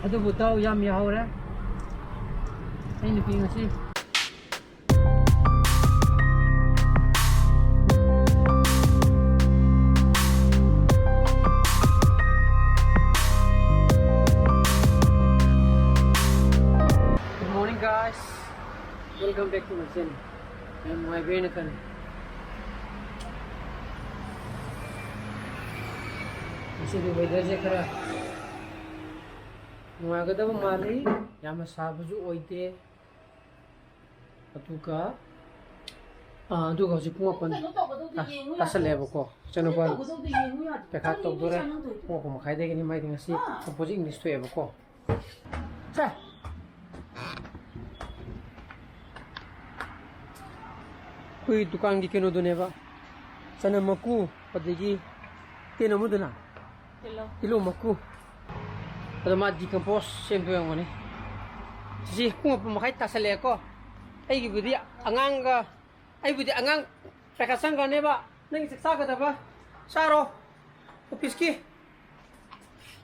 ꯑꯗꯨꯕꯨ ꯇꯧ ꯌꯥꯝ ꯌꯥꯎꯔꯦ ꯑꯩ ꯅꯨꯄꯤ ꯉꯁꯤ Good morning guys, welcome back to my channel. I'm my Venakan. Masih weather je khara nuagadaba mali yamna sabuju oide atuka aduga ji pung apon tasalebo ko chano par pekha tok dore ko makhai de ni mai ngasi opposite english to ebo ko cha kui dukan gi keno duneba chana maku padigi keno muduna kilo maku pada mat decompose sempo yang mana si kung apa makai tasale ko ai budi angang ga ai budi angang pekasang ga ne ba nang siksa ga ba saro office ki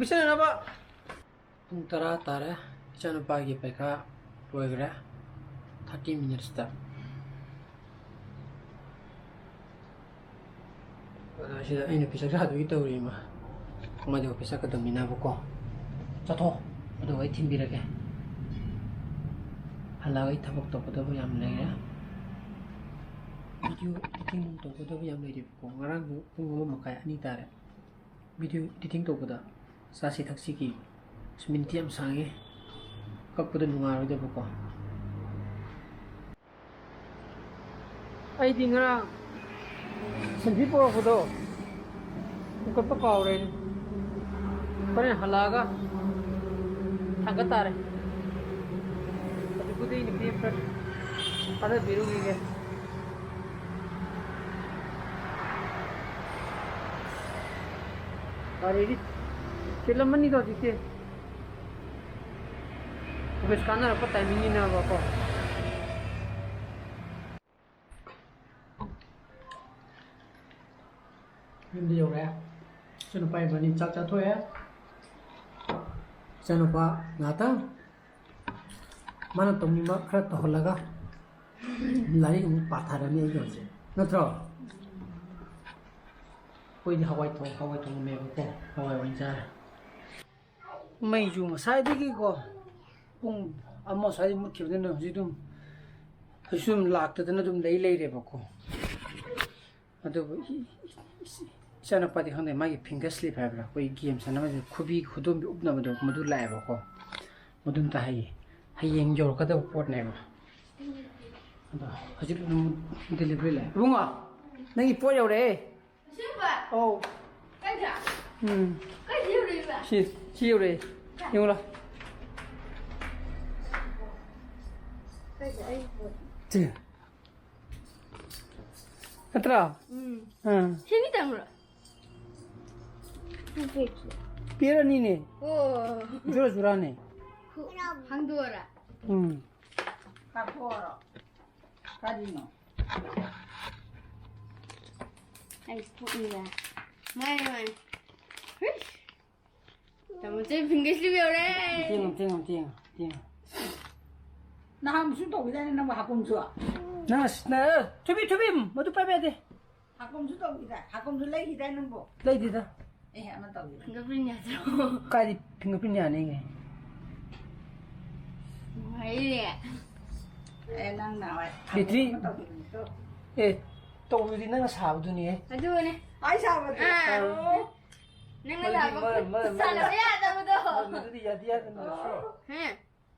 bisa na ba tara tara chana pagi peka poegra 30 minutes ta pada sida ini bisa ga du ito ri ma kuma de office ka domina ko Chato, aduh, ay timbira ke. Halaway tabok toko daw yam lay ya. Video editing mong toko daw yam lay ko. Ngarang kung mo makaya ani tare. Video editing toko da. Sasi taksi ki. Seminti am sange. Kapag nungaro daw ko. Ay di ngarang. Sandi po ako daw. Kung kapakaw rin. Parang halaga. Agak tarik, tapi kudu ini paper, ada biru gini. Hari ini film mana itu sih? Habis kanan apa timing ini apa? Ini dia ya, sudah payah bani cacat tuh ya. Jangan lupa ngata mana tunggu mak kereta holaga lari ini patharan ini aja ngetro koi di Hawaii tong meko Hawaii wancar mai ju masai digi ko pung amo sai mukhi den jidum hisum lakta den dum lei re bako adu sana pati hande magi finger slip habra koi game sana ma khubi khudum upna madu madu lai ba ko mudum ta hai hayeng jor ka da pot ne ba anda hajib delivery lai bunga nangi po yaw re simba oh kai ja kai jiu re ba si jiu re yung la kai ja ai po ti atra sini tangro Pira ni ne? Oh, jura ne. Hangdora. Kaporo. Kadino. Ay, punya. Mai. Kamu cek pinggir sini orang. Tiang. Nah, musuh tahu kita ni nama hakum suah. Nah, cobi, mau tu apa deh? Hakum suah tahu kita. Hakum suah lagi kita nombor. Lagi kita. Aman tahu. Fingerprint aja. Kali fingerprint ni ngai. Mai nang nawai. Betri. Tahu ni nang sahab tu ni. Aduh ni. Ai sahab tu. Nang sahab. Salah ya tahu tu. Itu dia kan.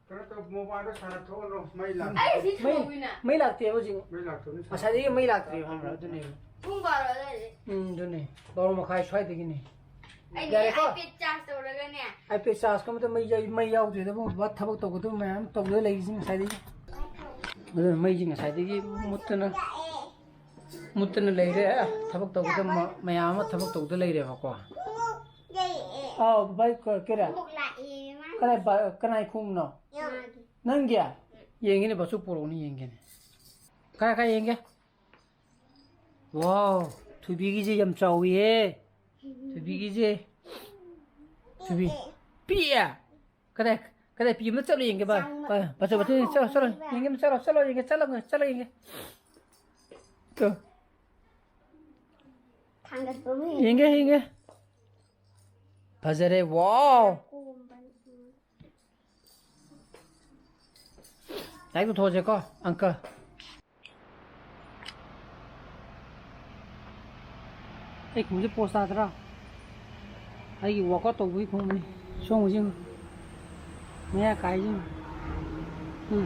Kalau tu mobile tu salah tu orang mai lag. Ai si tu na. Mai lag tiap macam. Mai lag tu ni. Asal dia mai lag tiap hamra tu ni. Pung baru ada. Tu ni. Baru makai cuai tu ni. iPad charge tawraga ne iPad charge ka matam mai yaw de da bu bat thabak to gudu mayam to le lai jing sai de adu mai jing sai de gi mutna lai re thabak to gudu mayam thabak to gudu lai re ba ko bai ko kera kanai khum no nang gya yeng ni ba su puro ni yeng ne ka yeng ge wow thubi gi je yam chawi he thubi gi je thubi pia cái phim nó chalo yenge ba ba chalo chalo yenge chalo yenge chalo yenge to yenge Pazare wow Đấy cũng thôi chứ có ăn cơ Ê cũng giúp post ra Ê cái có tổ với không này Xong rồi chứ Nghe cái chứ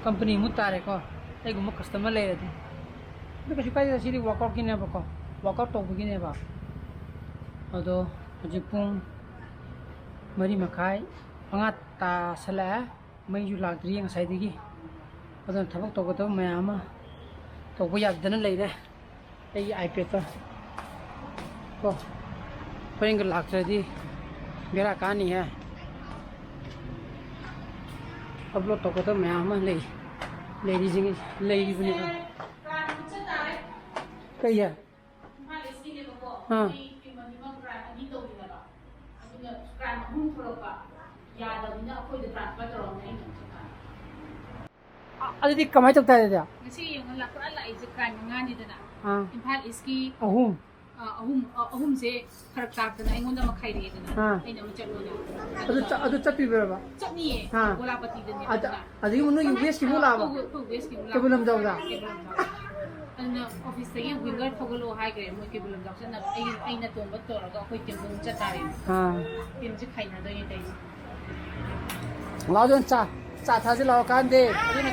Company muốn ta đấy có Ê cũng một customer lấy rồi Bây giờ cái gì workout kia nè bà con Workout tổ với kia nè bà Although Jipung Mari Makai Pangat ta sala May ju lag diri ang side gi Although thabak to ko mayama to ko yak dana lei re ei iPad ta ko pring lag di mera kahani hai upload to ko mayama lei di jing lei di bune kai ya ha Adi kamai chok ta ya. Ngasi yung la ko ala is kan nga ni dana. Imphal iski Ahum. ahum se kharak tak dana ingon da makhai re dana. Aina mo chalo na. Adu chati bera ba. Chutney wala pati dana. Adi mo no yung base ki mo la ba. Base ki mo la. Kebulam daw da. Ana office ta yung winger thogolo hai gre mo kebulam daw sa na aina to ba to ra ko tim bung chatare. Tim ji khai na do ye dai. Lao don cha tha ji lao kan de. Aduna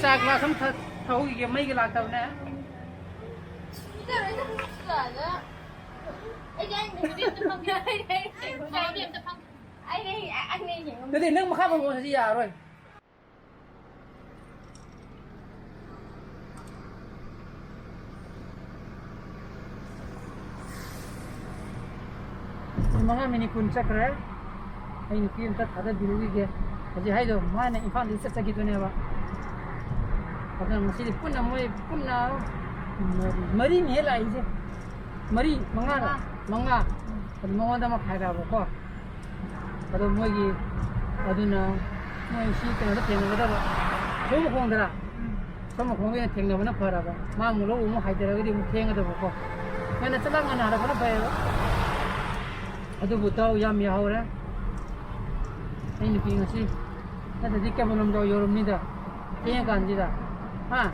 cha glass am thau gi mai gi la taw na. Thế thì nước mà khác bằng gì à rồi. Mga minikun check re. Ay ni film ta thada birugi ge. Aji hai do mana Imphal ni sa gitu ne ba. Apna masih punna moi punna mari ni la ije. Mari manga. Adu manga da ma khai ra ba ko. Adu moi gi aduna moi si ka da theng ga da ba. Som khong da. Som khong ge theng na ba na phara ba. Ma mu lo mu hai da ga di mu theng ga da ba ko. Ngana chala ngana ra ba na ba ya. Adu bu tau yam ya ho ra. Ai ni pi ngasi. Ta da dikka bonam do yorum ni da. Tiya kan ji da. Ha.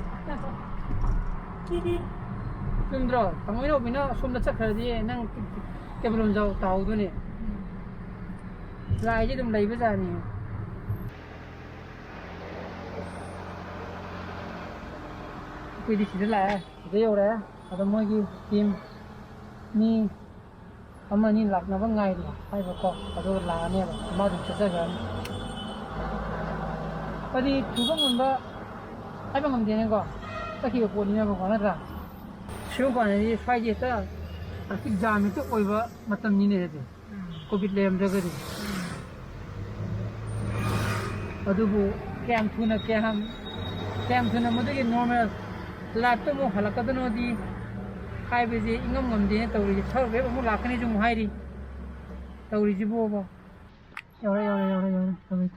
Sundro, tangoi no bina sum da chak khar di nang ke bonam jau tau du ni. Lai ji dum lai ba ja ni. Kui di si la. De yo ra. Adu moi gi team ni ama ni lak na ba ngai di hai ba ko adu la ne ba ma du cha ga padi thu ba ngon ba ai ba ngam de ne ko ta ki ko ni na ba ko na ra shu ko ni fai je ta a ki jam to oi ba matam ni ne de covid lem da ga di adu bu kem thu na ma de normal la to mo halaka da no di hai bây giờ ingam ngam de tàu ri thau ve mu la kani jung hai ri tàu ri ji bo bo yo ra tàu ri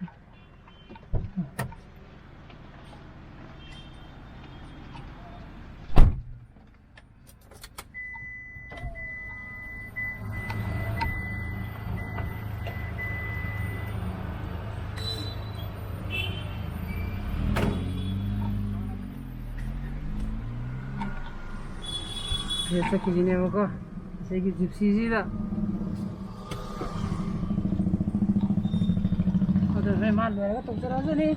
Essa aqui ne ba ko sai ki gypsy ji da oda re ma le ga to jara ni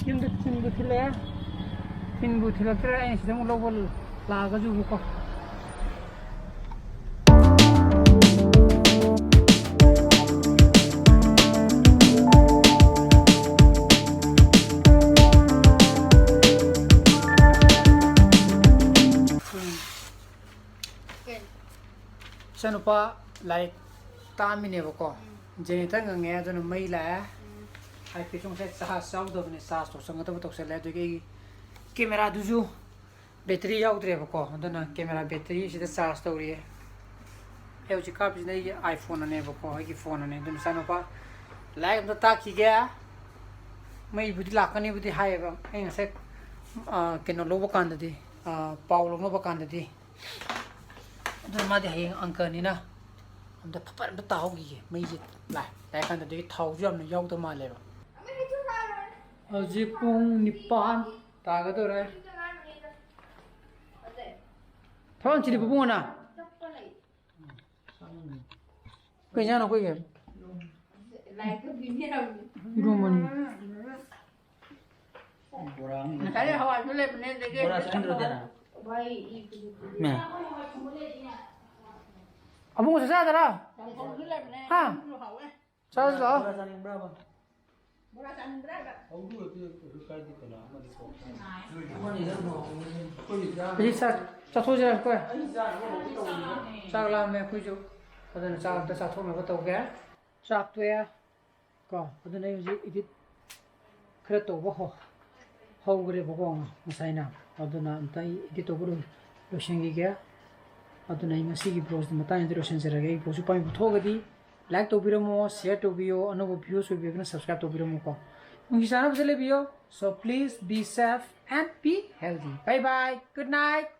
kim de tin bu thila tra ai si mu lo bol la ga ju bu ko Sanupa like tamine ba ko je ta nga nge do na mai la ai pe chung se sa sau do ne sa so sang to to se le do ge camera du ju battery yaw dre ba ko do na camera battery si da sa story ꯍꯧꯖꯤꯛ ꯀꯥꯞꯄꯤꯁꯤꯅ ꯑꯩꯒꯤ iPhone ꯑꯅꯦꯕꯀꯣ ꯑꯩꯒꯤ phone ꯑꯅꯦ ꯑꯗꯨꯅ ꯏꯆꯥꯅꯨꯄꯥ ꯂꯥꯏꯔꯤꯛ ꯑꯝꯇ ꯇꯥꯛꯈꯤꯒꯦ ꯃꯩꯕꯨꯗꯤ ꯂꯥꯛꯀꯅꯤꯕꯨꯗꯤ ꯍꯥꯏꯌꯦꯕ ꯑꯩ ꯉꯁꯥꯏ ꯀꯩꯅꯣ ꯂꯧꯕ ꯀꯥꯟꯗꯗꯤ ꯄꯥꯎ ꯂꯧꯅꯕ ꯀꯥꯟꯗꯗꯤ ꯑꯗꯨꯅ ꯃꯥꯗꯤ ꯍꯌꯦꯡ ꯑꯪꯀꯅꯤꯅ ꯑꯝꯇ ꯐꯠ ꯑꯝꯇ ꯇꯥꯍꯧꯈꯤꯒꯦ ꯃꯩꯁꯦ ꯂꯥꯛꯑ ꯀꯥꯟꯗꯗꯤ ꯊꯥꯎꯁꯨ ꯌꯥꯝꯅ ꯌꯥꯎꯗꯕ ꯃꯥꯜꯂꯦꯕ ꯍꯧꯖꯤꯛ ꯄꯨꯡ 9 ꯇꯥꯒꯗꯧꯔꯦ ꯊꯕꯛ ꯆꯤꯜꯂꯤꯕ ꯄꯨꯡ ꯑꯅ ꯀꯩ ꯏꯟꯖꯥꯡꯅꯣ ꯑꯩꯈꯣꯏꯒꯤ 이러면 나를 하와 줄래 보내 되게 뭐라 손들어 되나? 네. 아무거 사자더라 하 사자 뭐라 사는 브라보. 이제 차 소지할 거야 짝라면 그죠 그다음에 짝도 사토면 것도 오게 짝도야 거 그다음에 이제 그래 또 보고 하고 그래 보고 무사이나 어두나 안타 이게 또 그러 로션기게 어두나 이 마시기 브로스 마타인데 로션스라게 보수 파인 부터거디 like to 비로모 share to 비오 어느 뷰 소비는 subscribe to 비로모 거 응기사나 보실래 비오 so please be safe and be healthy bye bye good night